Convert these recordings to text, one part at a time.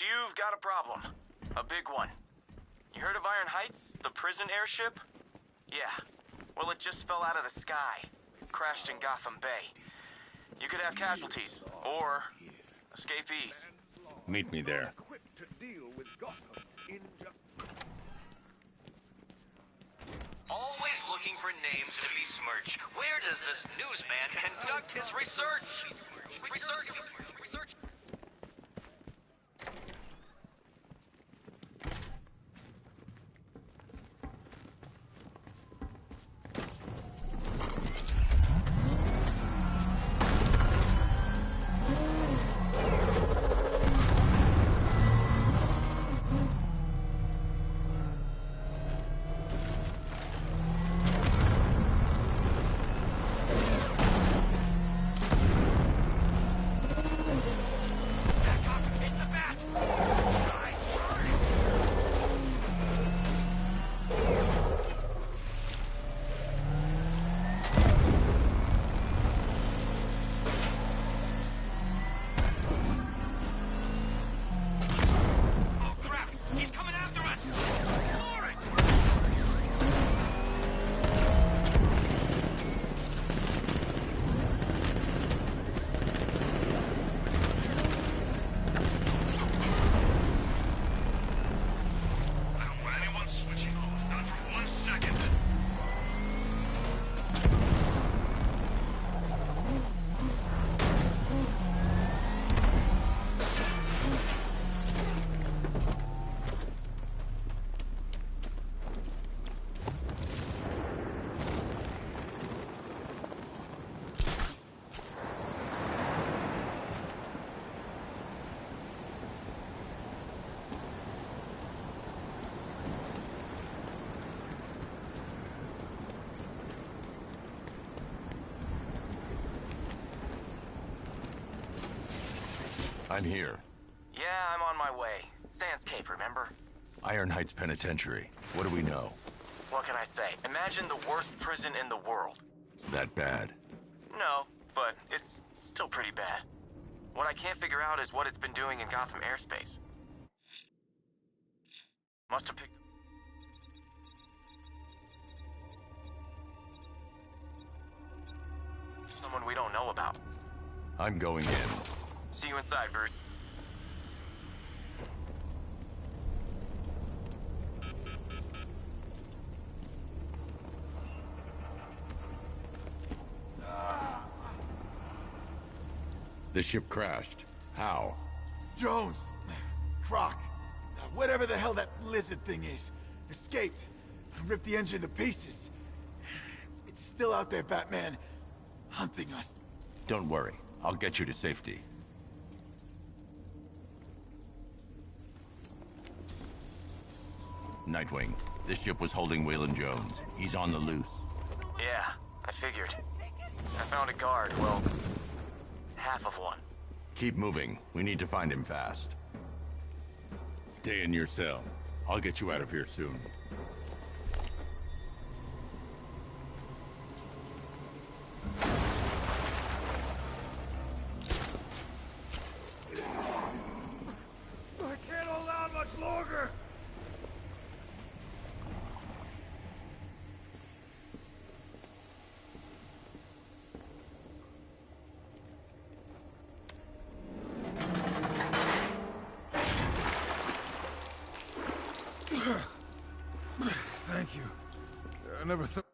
you've got a problem. A big one. You heard of Iron Heights, the prison airship? Yeah. Well, it just fell out of the sky. Crashed in Gotham Bay. You could have casualties, or escapees. Meet me there. Always looking for names to besmirch. Where does this newsman conduct his research? Research. I'm here. Yeah, I'm on my way. Sands Cape, remember? Iron Heights Penitentiary. What do we know? What can I say? Imagine the worst prison in the world. That bad? No, but it's still pretty bad. What I can't figure out is what it's been doing in Gotham airspace. Must have picked... someone we don't know about. I'm going in. See you inside, Bruce. The ship crashed. How? Jones! Croc! Whatever the hell that lizard thing is. Escaped. Ripped the engine to pieces. It's still out there, Batman. Hunting us. Don't worry. I'll get you to safety. Nightwing, this ship was holding Waylon Jones. He's on the loose. Yeah, I figured. I found a guard, well, half of one. Keep moving. We need to find him fast. Stay in your cell. I'll get you out of here soon. I can't hold out much longer! Thank you. I never thought...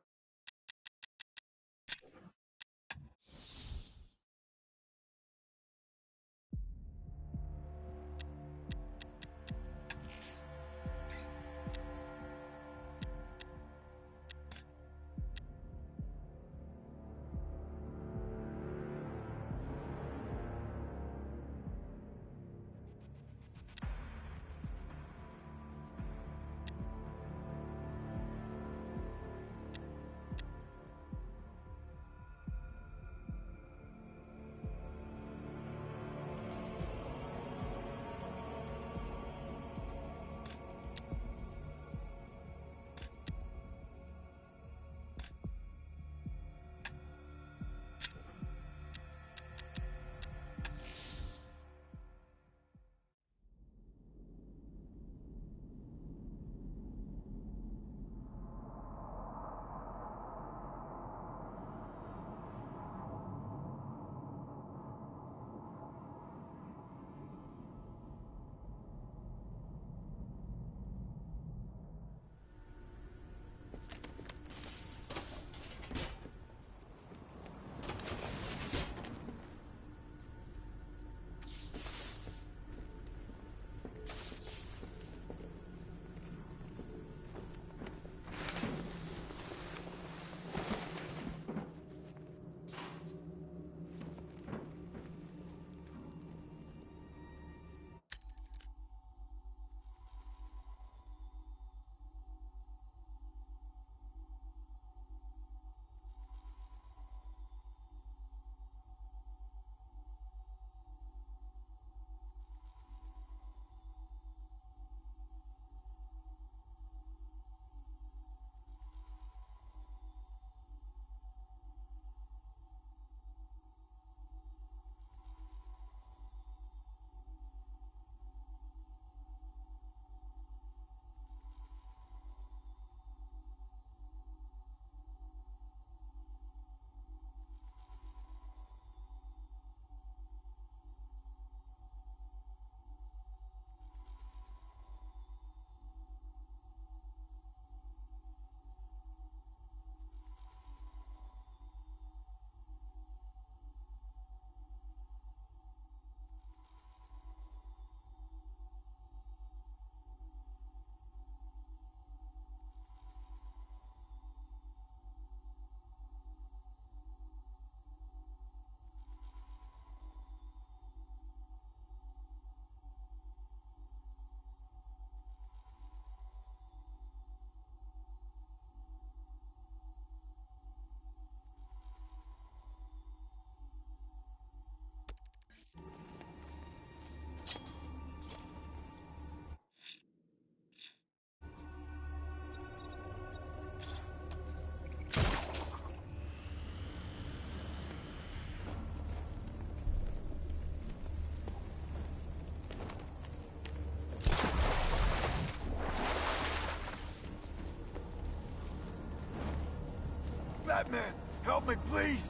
Batman, help me, please!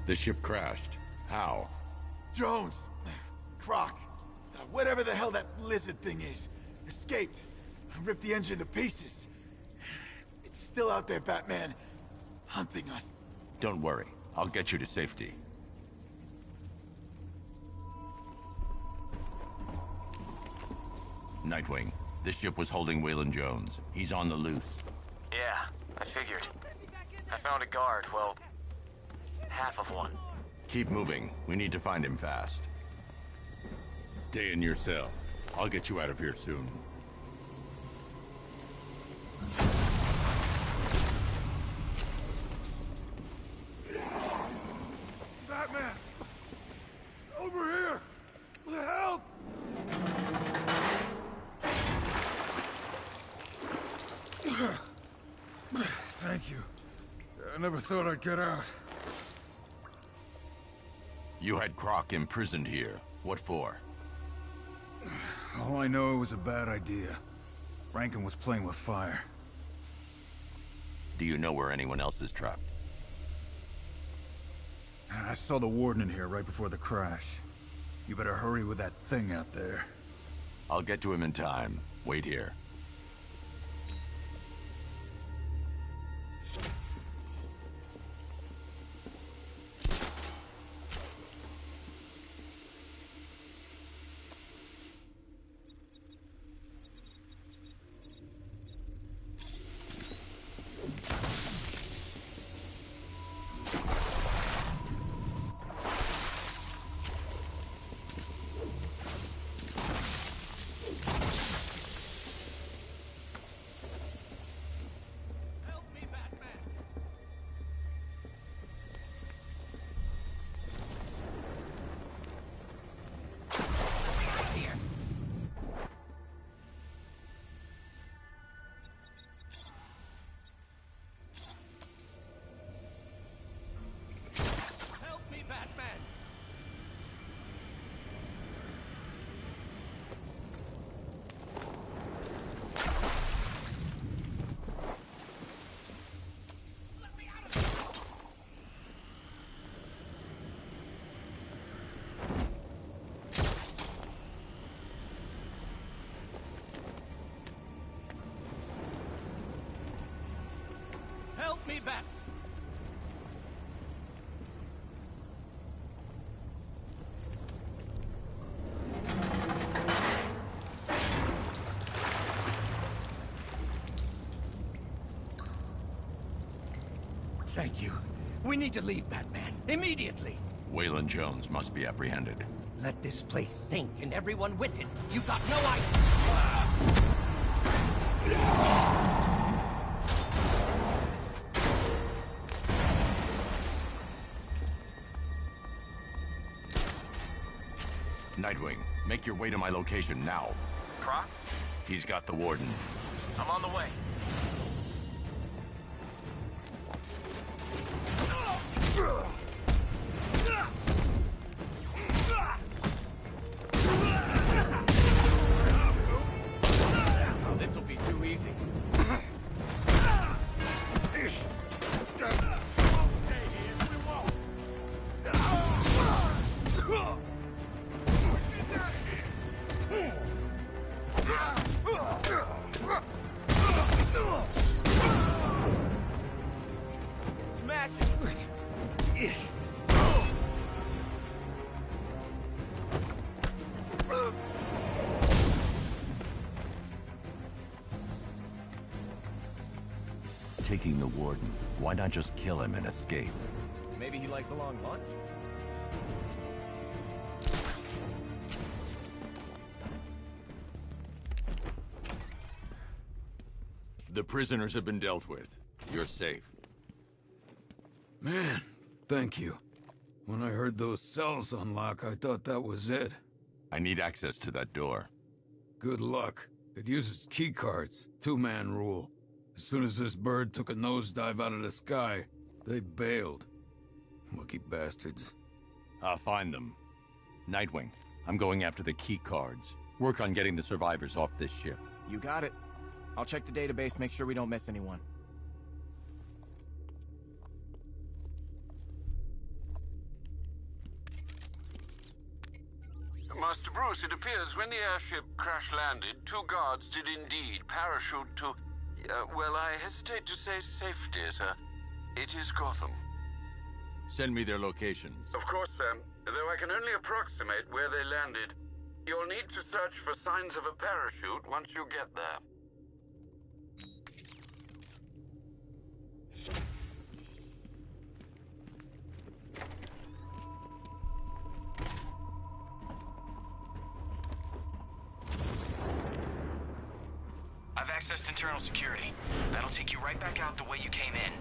The ship crashed. How? Jones, Croc, whatever the hell that lizard thing is, escaped. Ripped the engine to pieces. It's still out there, Batman, hunting us. Don't worry. I'll get you to safety. Nightwing, this ship was holding Waylon Jones. He's on the loose. Yeah, I figured. I found a guard, well, half of one. Keep moving. We need to find him fast. Stay in your cell. I'll get you out of here soon. Batman! Over here! Help! Thank you. I never thought I'd get out. You had Croc imprisoned here. What for? All I know, it was a bad idea. Rankin was playing with fire. Do you know where anyone else is trapped? I saw the warden in here right before the crash. You better hurry with that thing out there. I'll get to him in time. Wait here. Help me back. Thank you. We need to leave, Batman. Immediately. Waylon Jones must be apprehended. Let this place sink and everyone with it. You got no idea. Nightwing, make your way to my location now. Croc? He's got the warden. I'm on the way. This'll be too easy. Smash it! Taking the warden. Why not just kill him and escape? Maybe he likes a long lunch. The prisoners have been dealt with. You're safe. Man, thank you. When I heard those cells unlock, I thought that was it. I need access to that door. Good luck. It uses keycards. Two-man rule. As soon as this bird took a nosedive out of the sky, they bailed. Lucky bastards. I'll find them. Nightwing, I'm going after the key cards. Work on getting the survivors off this ship. You got it. I'll check the database, make sure we don't miss anyone. Master Bruce, it appears when the airship crash-landed, 2 guards did indeed parachute to... well, I hesitate to say safety, sir. It is Gotham. Send me their locations. Of course, sir. Though I can only approximate where they landed. You'll need to search for signs of a parachute once you get there. I've accessed internal security. That'll take you right back out the way you came in.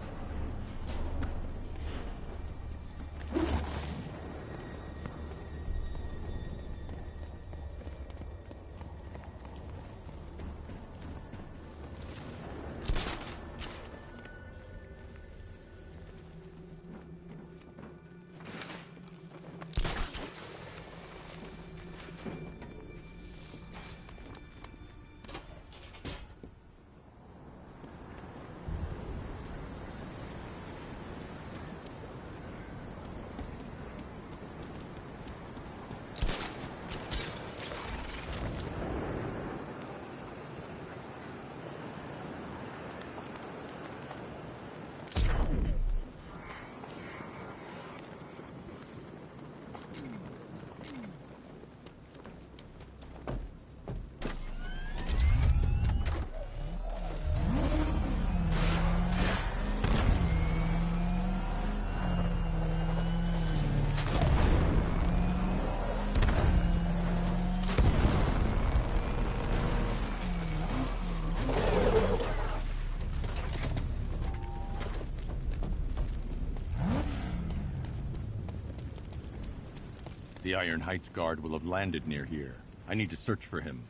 The Iron Heights guard will have landed near here. I need to search for him.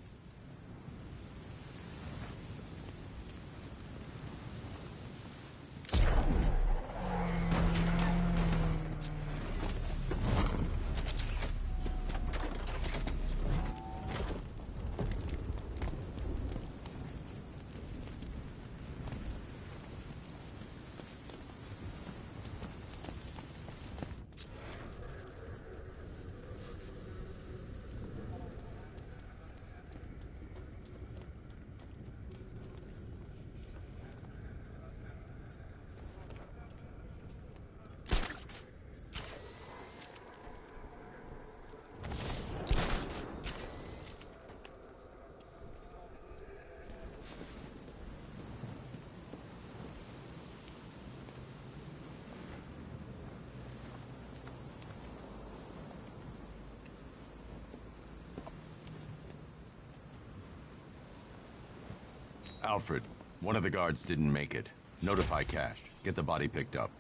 Alfred, one of the guards didn't make it. Notify Cash. Get the body picked up.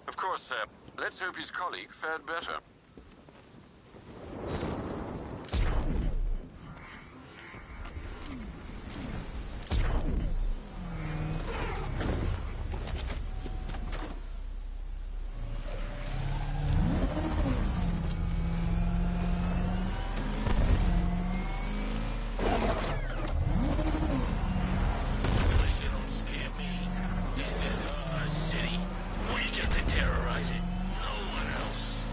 Of course, sir. Let's hope his colleague fared better. This is our city. We get to terrorize it. No one else.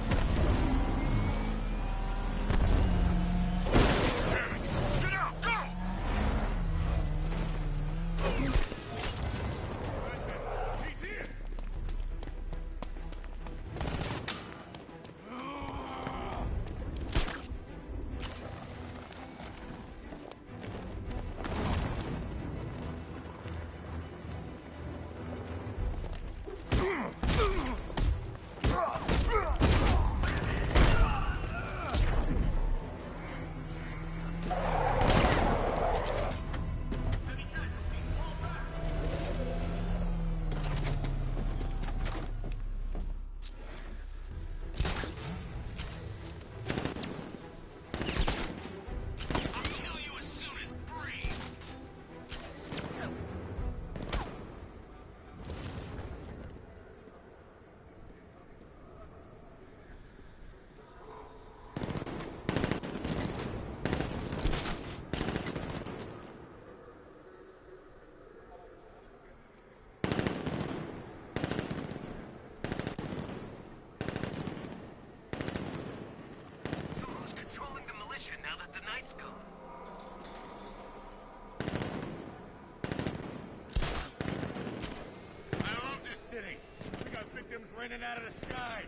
victims raining out of the sky.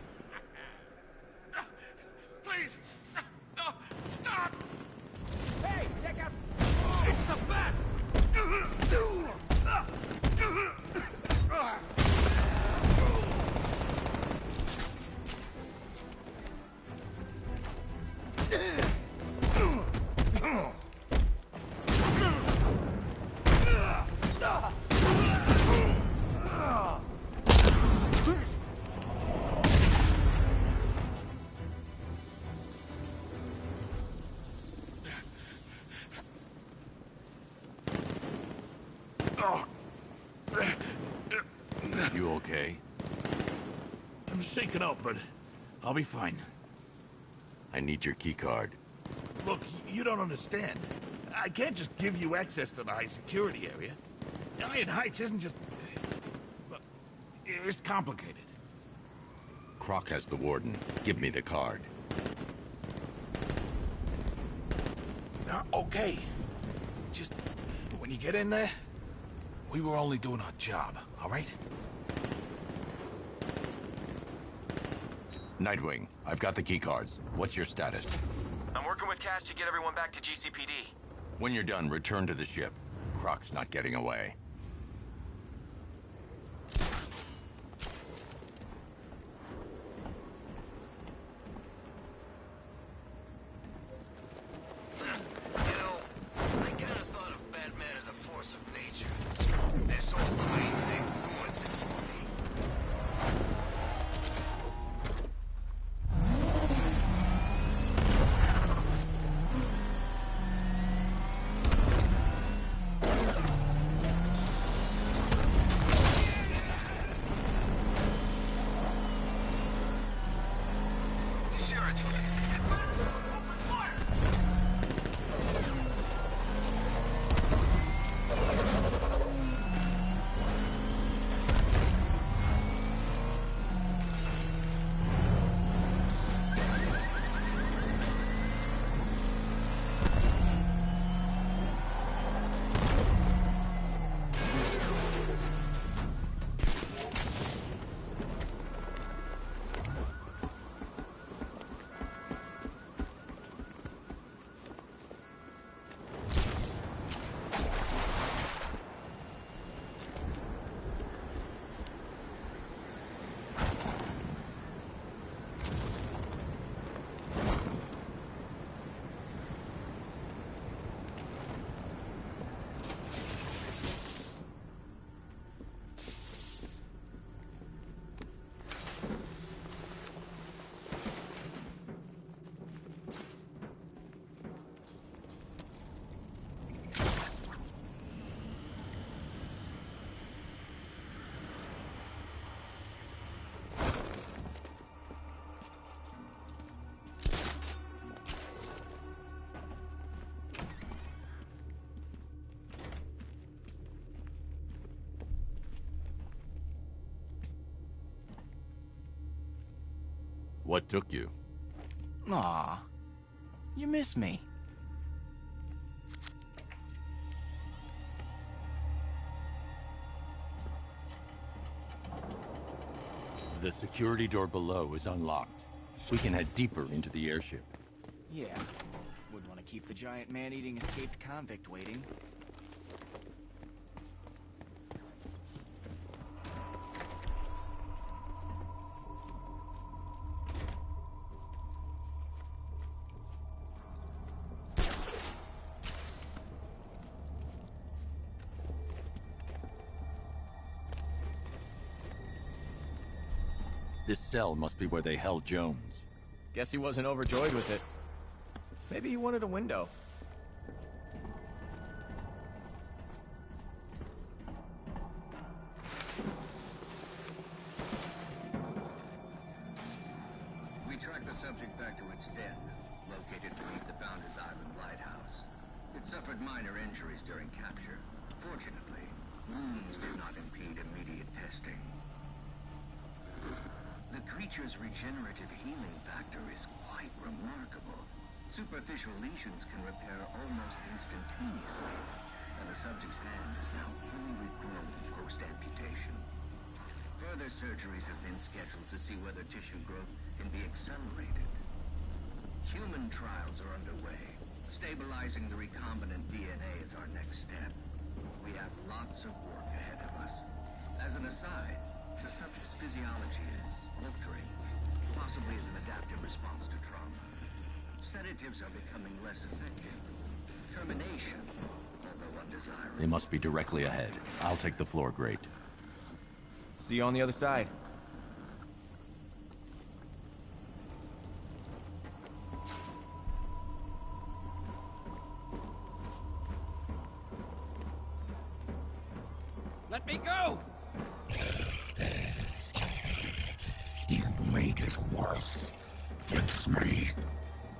Please! No! Stop! Hey, check out... It's the bat! You okay? I'm shaken up, but I'll be fine. I need your key card. Look, you don't understand. I can't just give you access to the high security area. Iron Heights isn't just... Look, it's complicated. Croc has the warden. Give me the card. Okay. Just, when you get in there, we were only doing our job, all right? Nightwing, I've got the key cards. What's your status? I'm working with Cash to get everyone back to GCPD. When you're done, return to the ship. Croc's not getting away. What took you? Aw, you miss me. The security door below is unlocked. We can head deeper into the airship. Yeah, wouldn't want to keep the giant man-eating escaped convict waiting. This cell must be where they held Jones. Guess he wasn't overjoyed with it. Maybe he wanted a window. We tracked the subject back to its den, located beneath the Founders Island lighthouse. It suffered minor injuries during capture. Fortunately, wounds did not impede immediate testing. The creature's regenerative healing factor is quite remarkable. Superficial lesions can repair almost instantaneously, and the subject's hand is now fully regrown post-amputation. Further surgeries have been scheduled to see whether tissue growth can be accelerated. Human trials are underway. Stabilizing the recombinant DNA is our next step. We have lots of work ahead of us. As an aside, the subject's physiology is altering, possibly as an adaptive response to trauma. Sedatives are becoming less effective. Termination, although undesirable. They must be directly ahead. I'll take the floor grate. See you on the other side. Let me go! You made it worse. Fix me.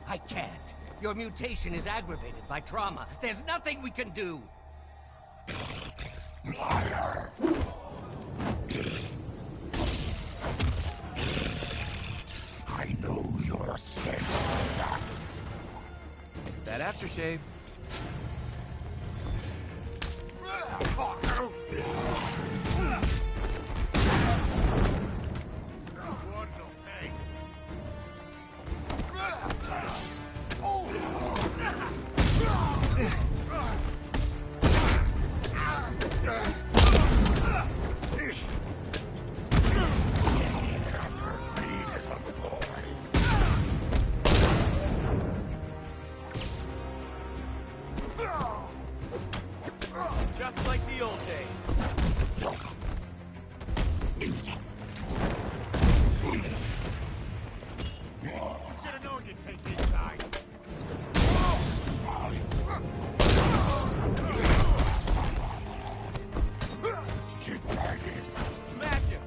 I can't. Your mutation is aggravated by trauma. There's nothing we can do. Liar. I know you're sick of that. It's that aftershave. Just like the old days. You should have known you'd take this guy. Get back in. Smash him.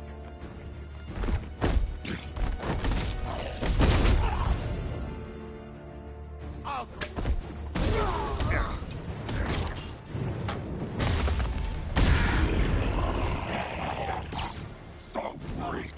I'll So weak.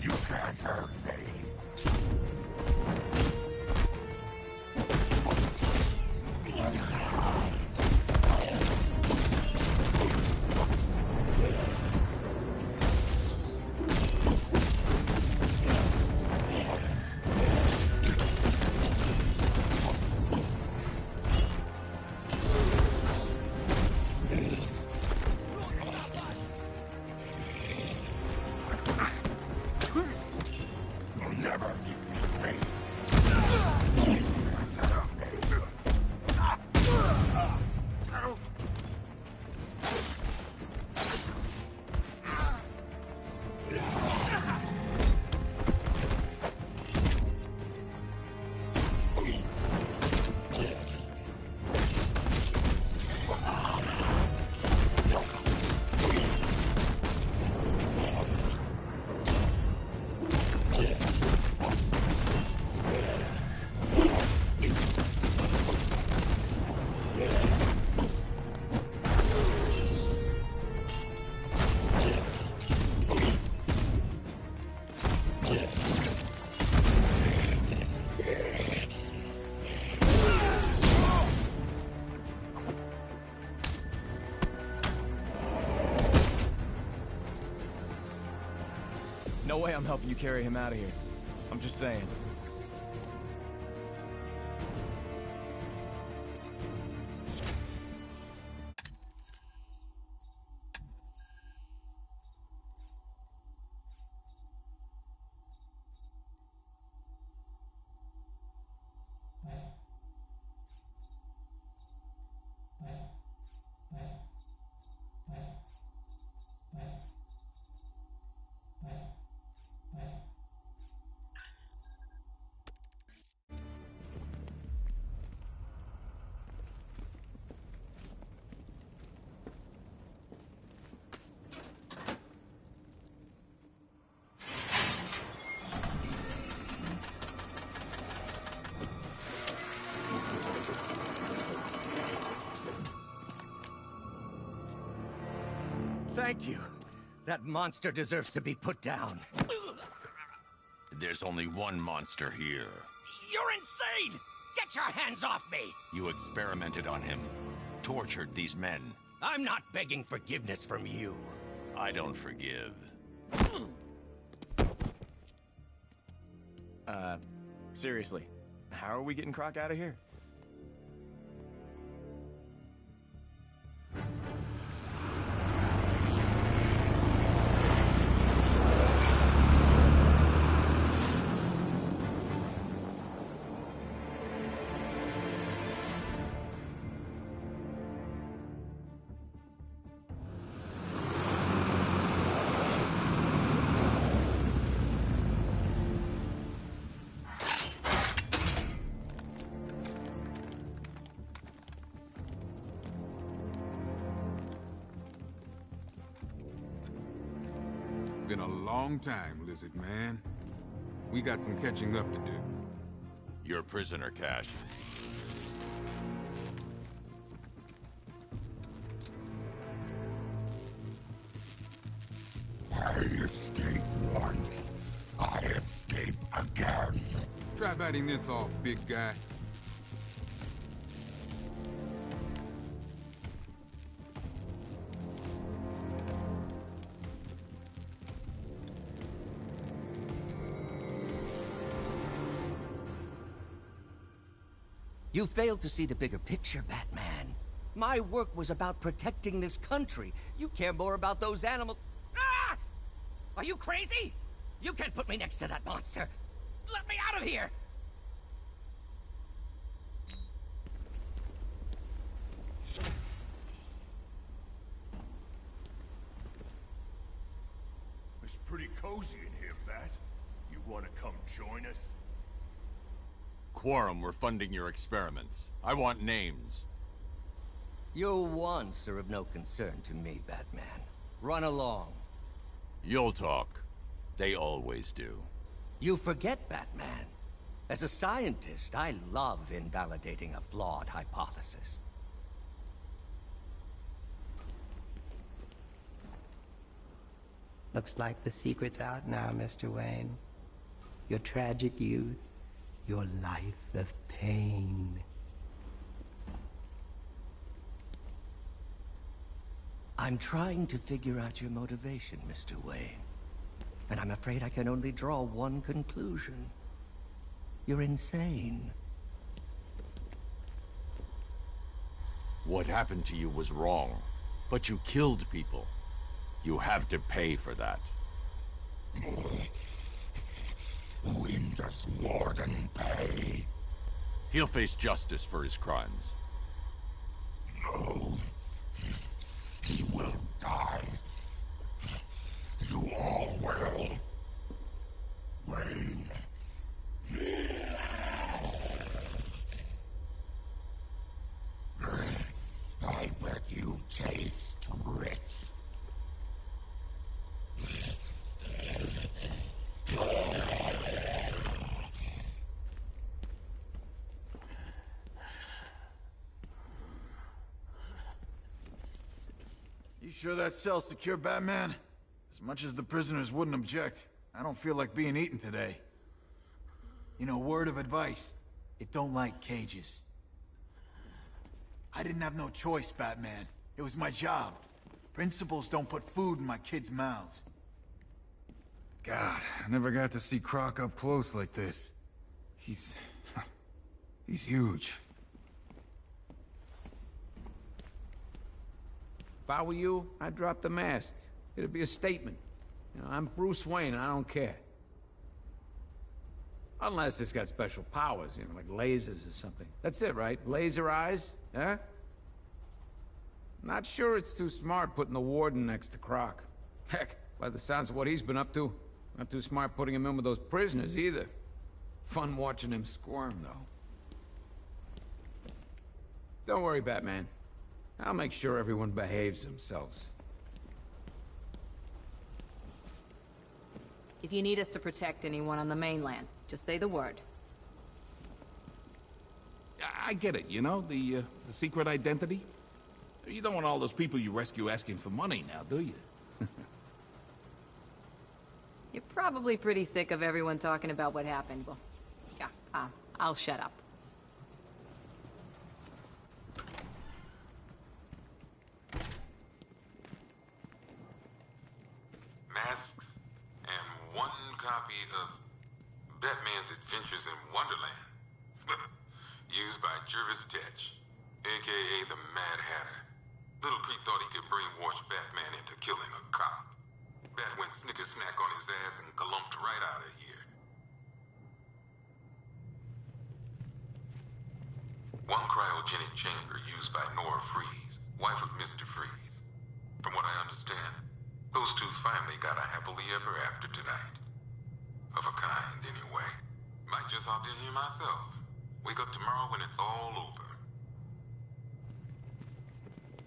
You can't hurt me. You'll never defeat me. No way I'm helping you carry him out of here. I'm just saying. Thank you. That monster deserves to be put down. There's only one monster here. You're insane! Get your hands off me! You experimented on him, tortured these men. I'm not begging forgiveness from you. I don't forgive. Seriously, how are we getting Croc out of here? Been a long time, Lizard Man. We got some catching up to do. You're a prisoner, Cash. I escaped once. I escape again. Try biting this off, big guy. You failed to see the bigger picture, Batman. My work was about protecting this country. You care more about those animals. Ah! Are you crazy? You can't put me next to that monster. Let me out of here! It's pretty cozy in here, Bat. You want to come join us? Quorum, we're funding your experiments. I want names. Your wants are of no concern to me, Batman. Run along. You'll talk. They always do. You forget, Batman. As a scientist, I love invalidating a flawed hypothesis. Looks like the secret's out now, Mr. Wayne. Your tragic youth, your life of pain. I'm trying to figure out your motivation, Mr. Wayne. And I'm afraid I can only draw one conclusion. You're insane. What happened to you was wrong, but you killed people. You have to pay for that. When does Warden pay? He'll face justice for his crimes. No. He will die. You all will. Wayne. I bet you taste rich. You sure that cell's secure, Batman? As much as the prisoners wouldn't object, I don't feel like being eaten today. You know, word of advice, it don't like cages. I didn't have no choice, Batman. It was my job. Principals don't put food in my kids' mouths. God, I never got to see Croc up close like this. He's huge. If I were you, I'd drop the mask. It'd be a statement. You know, I'm Bruce Wayne, and I don't care. Unless it's got special powers, you know, like lasers or something. That's it, right? Laser eyes, huh? Not sure it's too smart putting the warden next to Croc. Heck, by the sounds of what he's been up to, not too smart putting him in with those prisoners either. Fun watching him squirm, though. Don't worry, Batman. I'll make sure everyone behaves themselves. If you need us to protect anyone on the mainland, just say the word. I get it, you know, the secret identity. You don't want all those people you rescue asking for money now, do you? You're probably pretty sick of everyone talking about what happened. Well, yeah, I'll shut up. Masks and one copy of Batman's Adventures in Wonderland. Used by Jervis Tetch, a.k.a. the Mad Hatter. Little Creep thought he could brainwash Batman into killing a cop. Bat went snicker-snack on his ass and glumped right out of here. One cryogenic chamber used by Nora Freeze, wife of Mr. Freeze. From what I understand, those two finally got a happily ever after tonight. Of a kind, anyway. Might just hop in here myself. Wake up tomorrow when it's all over.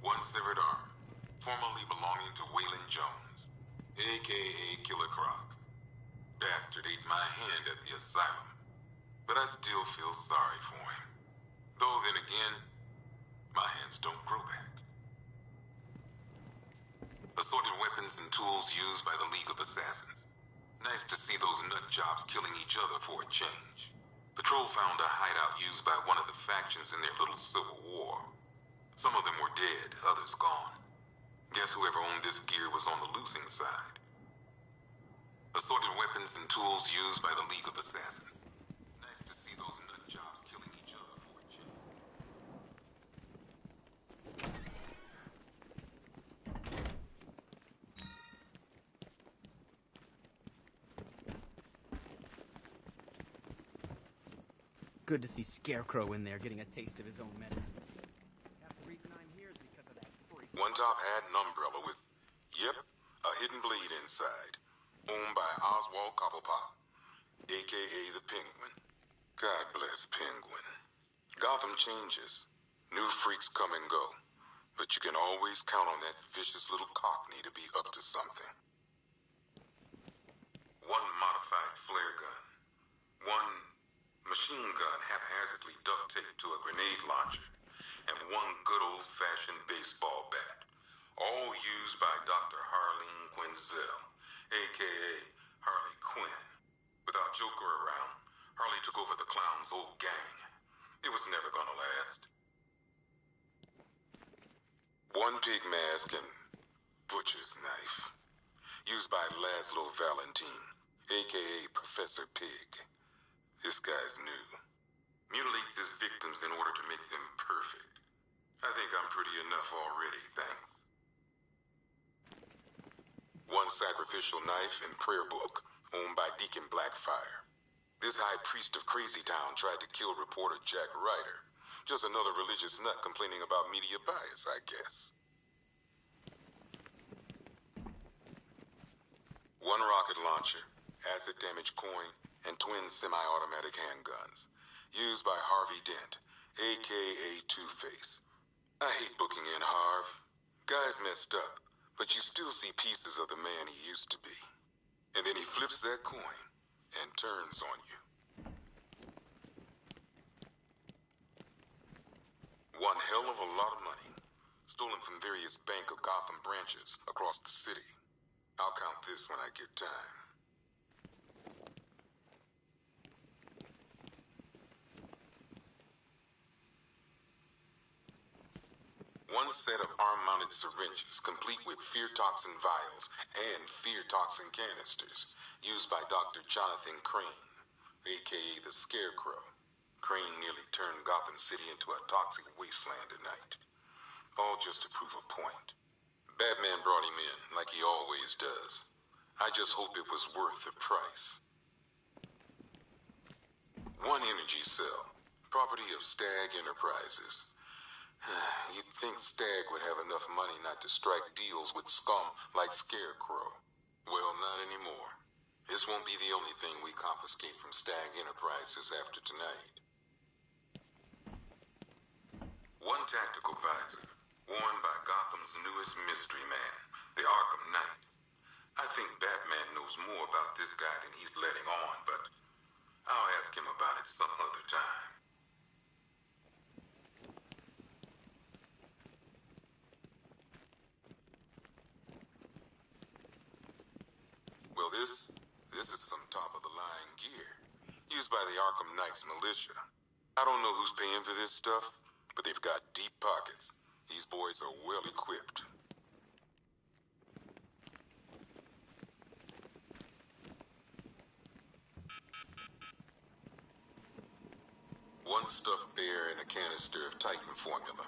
One severed arm, formerly belonging to Waylon Jones, a.k.a. Killer Croc. Bastard ate my hand at the asylum, but I still feel sorry for him. Though then again, my hands don't grow back. Assorted weapons and tools used by the League of Assassins. Nice to see those nut jobs killing each other for a change. Patrol found a hideout used by one of the factions in their little civil war. Some of them were dead, others gone. Guess whoever owned this gear was on the losing side. Assorted weapons and tools used by the League of Assassins. Nice to see those nut jobs killing each other for a change. Good to see Scarecrow in there getting a taste of his own medicine. Half the reason I'm here is because of that freak. One top had an umbrella with, yep, a hidden blade inside. Owned by Oswald Cobblepot, a.k.a. the Penguin. God bless Penguin. Gotham changes. New freaks come and go. But you can always count on that vicious little cockney to be up to something. One modified flare gun. One machine gun haphazardly duct-taped to a grenade launcher. And one good old-fashioned baseball bat. All used by Dr. Harleen Quinzel, a.k.a. Harley Quinn. Without Joker around, Harley took over the clown's old gang. It was never gonna last. One pig mask and butcher's knife. Used by Laszlo Valentine, a.k.a. Professor Pig. This guy's new. Mutilates his victims in order to make them perfect. I think I'm pretty enough already, thanks. One sacrificial knife and prayer book, owned by Deacon Blackfire. This high priest of Crazy Town tried to kill reporter Jack Ryder. Just another religious nut complaining about media bias, I guess. One rocket launcher, acid damage coin, and twin semi-automatic handguns. Used by Harvey Dent, a.k.a. Two-Face. I hate booking in Harv. Guy's messed up, but you still see pieces of the man he used to be. And then he flips that coin and turns on you. One hell of a lot of money, stolen from various Bank of Gotham branches across the city. I'll count this when I get time. One set of arm-mounted syringes, complete with fear toxin vials and fear toxin canisters, used by Dr. Jonathan Crane, a.k.a. the Scarecrow. Crane nearly turned Gotham City into a toxic wasteland tonight. All just to prove a point. Batman brought him in, like he always does. I just hope it was worth the price. One energy cell, property of Stag Enterprises. You'd think Stag would have enough money not to strike deals with scum like Scarecrow. Well, not anymore. This won't be the only thing we confiscate from Stag Enterprises after tonight. One tactical visor, worn by Gotham's newest mystery man, the Arkham Knight. I think Batman knows more about this guy than he's letting on, but I'll ask him about it some other time. Well, this is some top-of-the-line gear, used by the Arkham Knights militia. I don't know who's paying for this stuff, but they've got deep pockets. These boys are well equipped. One stuffed bear and a canister of Titan formula,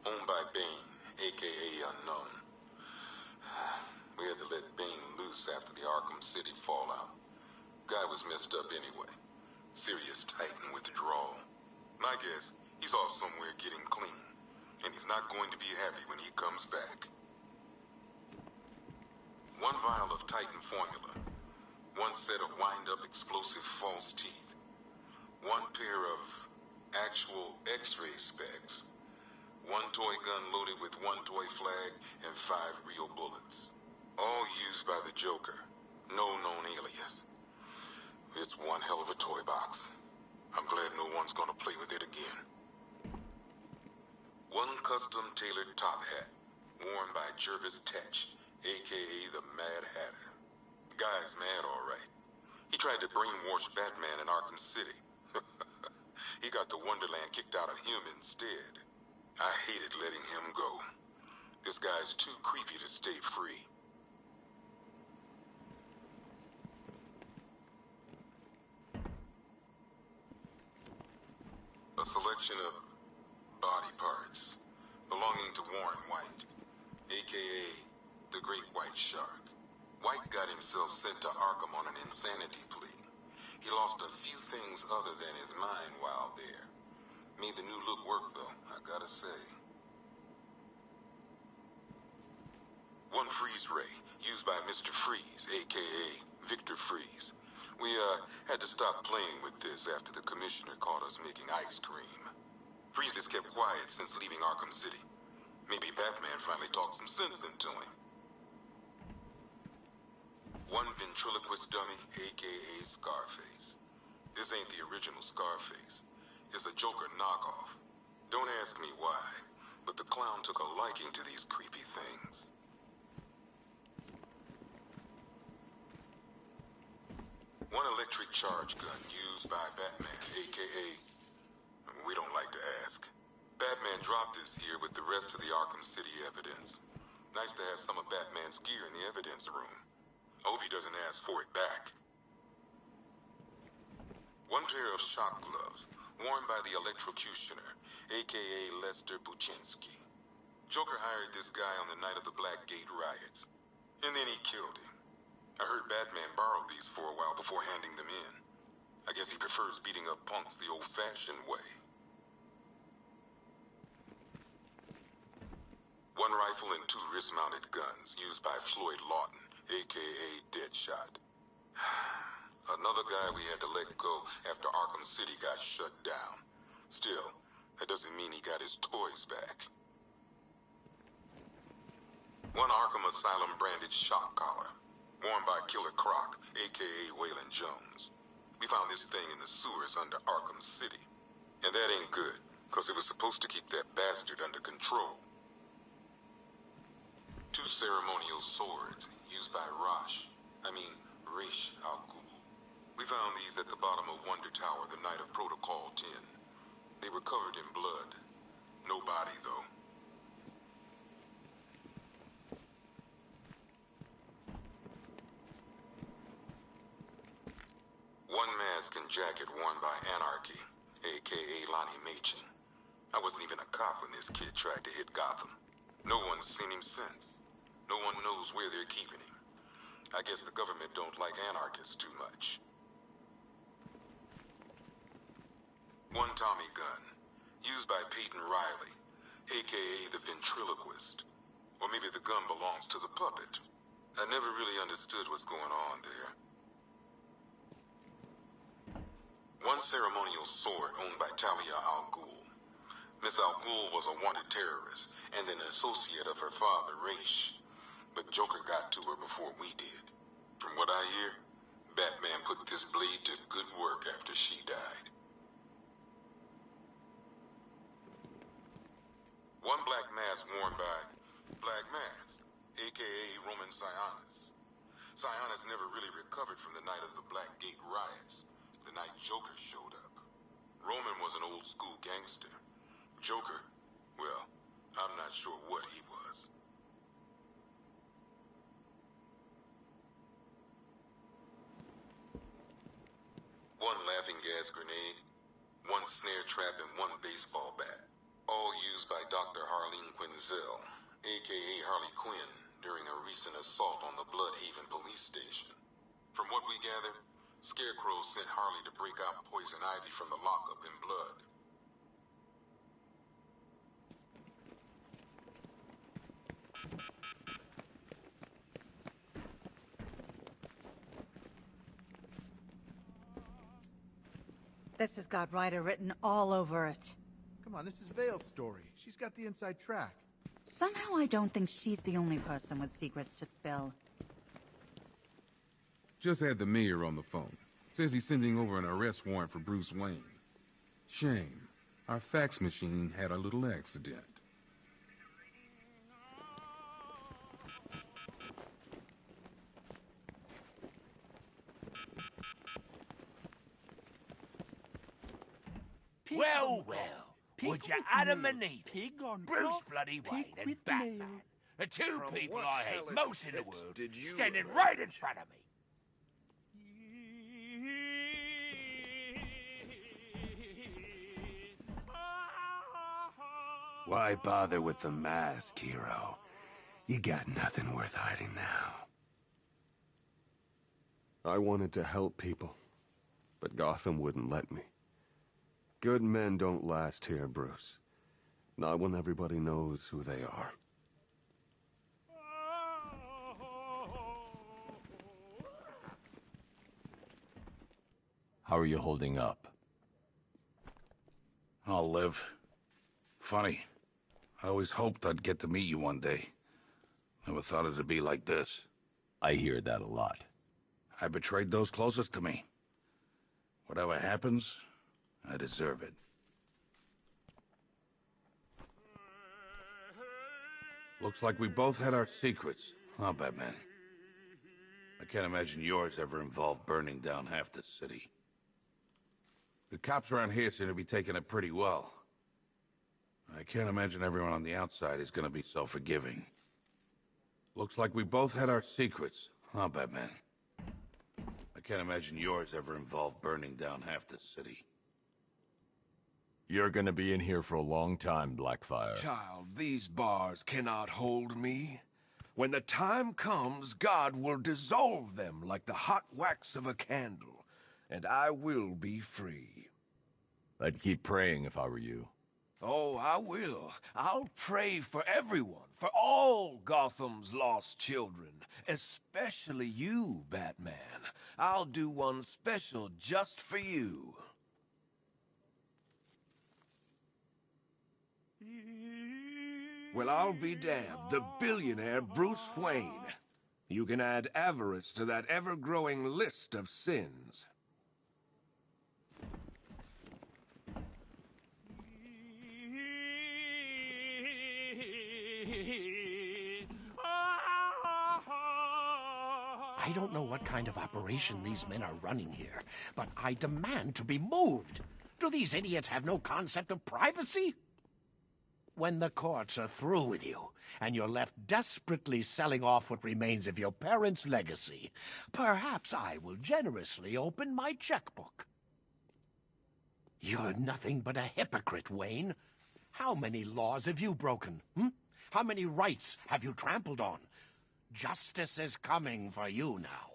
owned by Bane, aka Unknown. We had to let Bane loose after the Arkham City fallout. Guy was messed up anyway. Serious Titan withdrawal. My guess, he's off somewhere getting clean, and he's not going to be happy when he comes back. One vial of Titan formula, one set of wind-up explosive false teeth, one pair of actual X-ray specs, one toy gun loaded with one toy flag, and 5 real bullets. All used by the Joker. No known alias. It's one hell of a toy box. I'm glad no one's gonna play with it again. One custom-tailored top hat, worn by Jervis Tetch, aka the Mad Hatter. Guy's mad, all right. He tried to brainwash Batman in Arkham City. He got the Wonderland kicked out of him instead. I hated letting him go. This guy's too creepy to stay free. A selection of body parts belonging to Warren White, aka the Great White Shark. White got himself sent to Arkham on an insanity plea. He lost a few things other than his mind while there. Made the new look work, though, I gotta say. One freeze ray, used by Mr. Freeze, aka Victor Freeze. We, had to stop playing with this after the commissioner caught us making ice cream. Freeze has kept quiet since leaving Arkham City. Maybe Batman finally talked some sense into him. One ventriloquist dummy, aka Scarface. This ain't the original Scarface. It's a Joker knockoff. Don't ask me why, but the clown took a liking to these creepy things. One electric charge gun used by Batman, aka... we don't like to ask. Batman dropped this here with the rest of the Arkham City evidence. Nice to have some of Batman's gear in the evidence room. I hope he doesn't ask for it back. One pair of shock gloves, worn by the electrocutioner, aka Lester Buczynski. Joker hired this guy on the night of the Blackgate riots. And then he killed him. I heard Batman borrowed these for a while before handing them in. I guess he prefers beating up punks the old-fashioned way. One rifle and 2 wrist-mounted guns used by Floyd Lawton, aka Deadshot. Another guy we had to let go after Arkham City got shut down. Still, that doesn't mean he got his toys back. One Arkham Asylum branded shock collar, worn by Killer Croc, aka Waylon Jones. We found this thing in the sewers under Arkham City. And that ain't good, because it was supposed to keep that bastard under control. 2 ceremonial swords, used by Ra's al Ghul. We found these at the bottom of Wonder Tower the night of Protocol 10. They were covered in blood. No body, though. One mask and jacket worn by Anarchy, aka Lonnie Machin. I wasn't even a cop when this kid tried to hit Gotham. No one's seen him since. No one knows where they're keeping him. I guess the government don't like anarchists too much. One Tommy gun, used by Peyton Riley, aka the ventriloquist. Or maybe the gun belongs to the puppet. I never really understood what's going on there. One ceremonial sword owned by Talia al Ghul. Miss al Ghul was a wanted terrorist and an associate of her father, Ra's. But Joker got to her before we did. From what I hear, Batman put this blade to good work after she died. One black mask worn by Black Mask, aka Roman Sionis. Zion has never really recovered from the night of the Black Gate riots, the night Joker showed up. Roman was an old-school gangster. Joker, well, I'm not sure what he was. One laughing gas grenade, one snare trap, and one baseball bat. All used by Dr. Harleen Quinzel, a.k.a. Harley Quinn, during a recent assault on the Bloodhaven police station. From what we gather, Scarecrow sent Harley to break out Poison Ivy from the lockup in Blood. This has got Ryder written all over it. Come on, this is Vale's story. She's got the inside track. Somehow I don't think she's the only person with secrets to spill. Just had the mayor on the phone. Says he's sending over an arrest warrant for Bruce Wayne. Shame. Our fax machine had a little accident. Well, would you Adam and Eve, Bruce bloody Wayne and Batman, the two people I hate most in the world, standing right in front of me? Why bother with the mask, hero? You got nothing worth hiding now. I wanted to help people, but Gotham wouldn't let me. Good men don't last here, Bruce. Not when everybody knows who they are. How are you holding up? I'll live. Funny. I always hoped I'd get to meet you one day. Never thought it'd be like this. I hear that a lot. I betrayed those closest to me. Whatever happens, I deserve it. Looks like we both had our secrets, huh, Batman? I can't imagine yours ever involved burning down half the city. The cops around here seem to be taking it pretty well. I can't imagine everyone on the outside is gonna be so forgiving. Looks like we both had our secrets, huh, Batman? I can't imagine yours ever involved burning down half the city. You're gonna be in here for a long time, Blackfire. Child, these bars cannot hold me. When the time comes, God will dissolve them like the hot wax of a candle, and I will be free. I'd keep praying if I were you. Oh, I will. I'll pray for everyone, for all Gotham's lost children, especially you, Batman. I'll do one special just for you. Well, I'll be damned, the billionaire Bruce Wayne. You can add avarice to that ever-growing list of sins. I don't know what kind of operation these men are running here, but I demand to be moved. Do these idiots have no concept of privacy? When the courts are through with you, and you're left desperately selling off what remains of your parents' legacy, perhaps I will generously open my checkbook. You're nothing but a hypocrite, Wayne. How many laws have you broken, How many rights have you trampled on? Justice is coming for you now.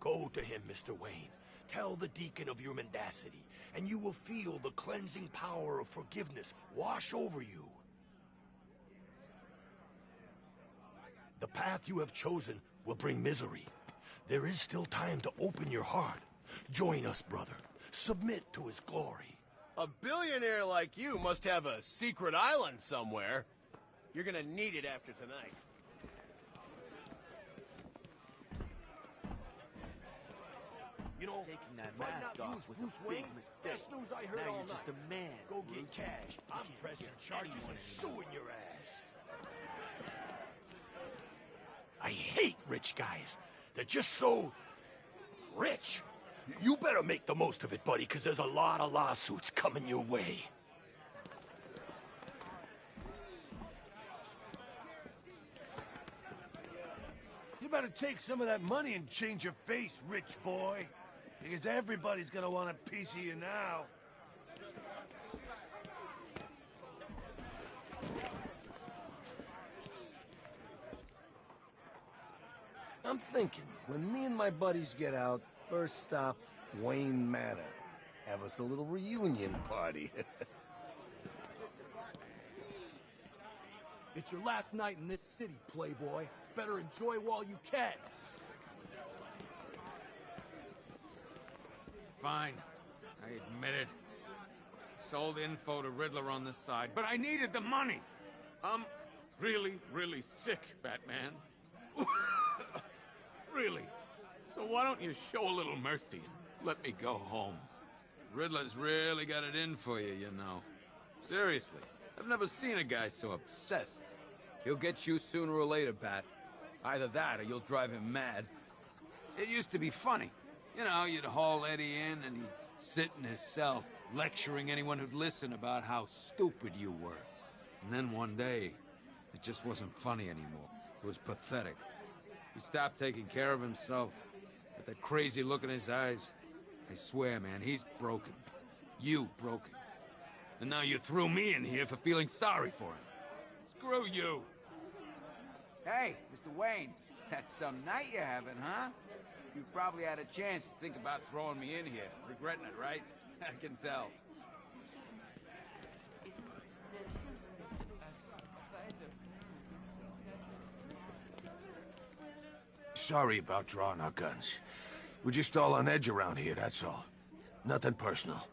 Go to him, Mr. Wayne. Tell the deacon of your mendacity, and you will feel the cleansing power of forgiveness wash over you. The path you have chosen will bring misery. There is still time to open your heart. Join us, brother. Submit to his glory. A billionaire like you must have a secret island somewhere. You're gonna need it after tonight. You know, taking that if I'd mask not off used was Bruce a big Wayne, mistake. best news I heard Now all you're just night. a man. Go Bruce. get cash. I'm can't pressing scare charges anyone and anymore. suing your ass. I hate rich guys. They're just so rich. You better make the most of it, buddy, because there's a lot of lawsuits coming your way. You better take some of that money and change your face, rich boy. Because everybody's gonna want a piece of you now. I'm thinking, when me and my buddies get out, first stop, Wayne Manor. Have us a little reunion party. It's your last night in this city, playboy. Better enjoy while you can. Fine. I admit it. Sold info to Riddler on the side, but I needed the money. I'm really, really sick, Batman. Really. So why don't you show a little mercy and let me go home? Riddler's really got it in for you, you know. Seriously, I've never seen a guy so obsessed. He'll get you sooner or later, Bat. Either that or you'll drive him mad. It used to be funny. You know, you'd haul Eddie in and he'd sit in his cell, lecturing anyone who'd listen about how stupid you were. And then one day, it just wasn't funny anymore. It was pathetic. He stopped taking care of himself. With that crazy look in his eyes. I swear, man, he's broken. You broke him. And now you threw me in here for feeling sorry for him. Screw you! Hey, Mr. Wayne, that's some night you're having, huh? You probably had a chance to think about throwing me in here. Regretting it, right? I can tell. Sorry about drawing our guns. We're just all on edge around here, that's all. Nothing personal.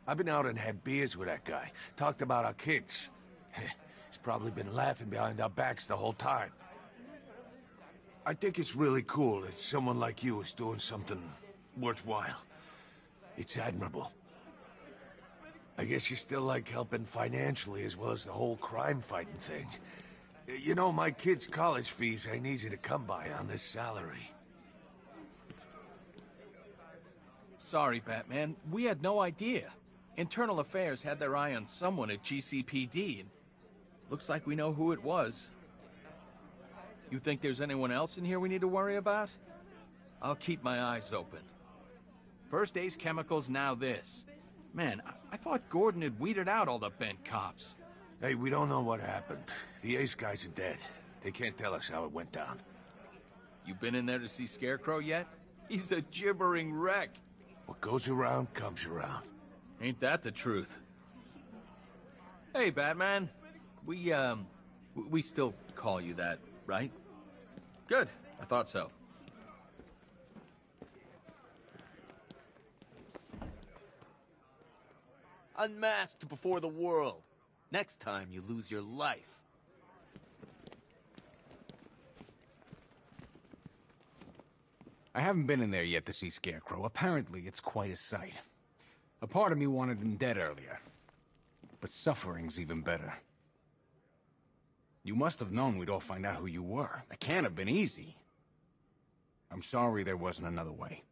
I've been out and had beers with that guy. Talked about our kids. He's probably been laughing behind our backs the whole time. I think it's really cool that someone like you is doing something worthwhile. It's admirable. I guess you still like helping financially as well as the whole crime-fighting thing. You know, my kids' college fees ain't easy to come by on this salary. Sorry, Batman. We had no idea. Internal Affairs had their eye on someone at GCPD, and looks like we know who it was. You think there's anyone else in here we need to worry about? I'll keep my eyes open. First Ace Chemicals, now this. Man, I thought Gordon had weeded out all the bent cops. Hey, we don't know what happened. The Ace guys are dead. They can't tell us how it went down. You been in there to see Scarecrow yet? He's a gibbering wreck. What goes around comes around. Ain't that the truth? Hey, Batman. We still call you that, right? Good. I thought so. Unmasked before the world. Next time you lose your life. I haven't been in there yet to see Scarecrow. Apparently, it's quite a sight. A part of me wanted him dead earlier. But suffering's even better. You must have known we'd all find out who you were. That can't have been easy. I'm sorry there wasn't another way.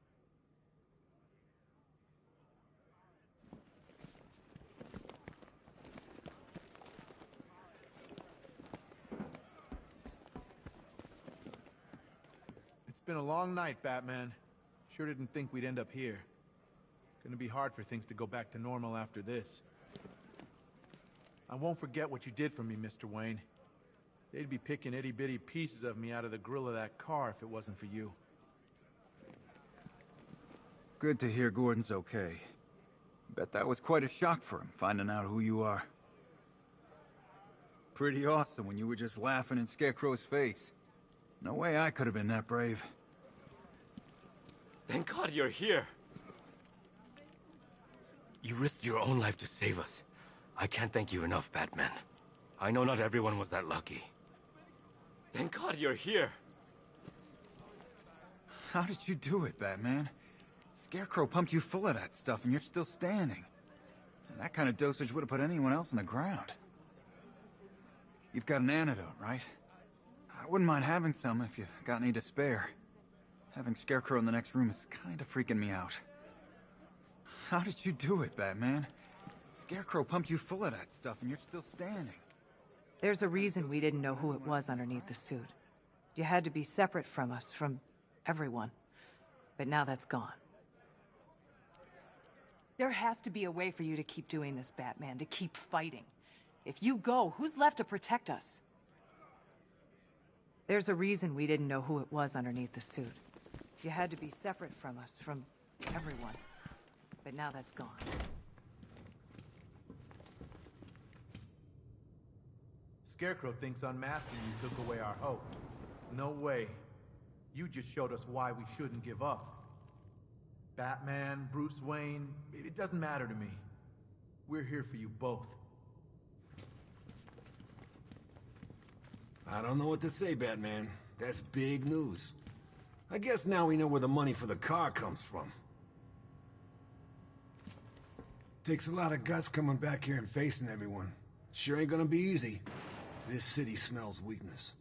It's been a long night, Batman. Sure didn't think we'd end up here. Gonna be hard for things to go back to normal after this. I won't forget what you did for me, Mr. Wayne. They'd be picking itty-bitty pieces of me out of the grill of that car if it wasn't for you. Good to hear Gordon's okay. Bet that was quite a shock for him, finding out who you are. Pretty awesome when you were just laughing in Scarecrow's face. No way I could have been that brave. Thank God you're here. You risked your own life to save us. I can't thank you enough, Batman. I know not everyone was that lucky. Thank God you're here. How did you do it, Batman? Scarecrow pumped you full of that stuff and you're still standing. And that kind of dosage would have put anyone else on the ground. You've got an antidote, right? I wouldn't mind having some if you've got any to spare. Having Scarecrow in the next room is kind of freaking me out. How did you do it, Batman? Scarecrow pumped you full of that stuff and you're still standing. There's a reason we didn't know who it was underneath the suit. You had to be separate from us, from everyone. But now that's gone. There has to be a way for you to keep doing this, Batman, to keep fighting. If you go, who's left to protect us? There's a reason we didn't know who it was underneath the suit. You had to be separate from us, from everyone. But now that's gone. Scarecrow thinks unmasking you took away our hope. No way. You just showed us why we shouldn't give up. Batman, Bruce Wayne, it doesn't matter to me. We're here for you both. I don't know what to say, Batman. That's big news. I guess now we know where the money for the car comes from. Takes a lot of guts coming back here and facing everyone. Sure ain't gonna be easy. This city smells weakness.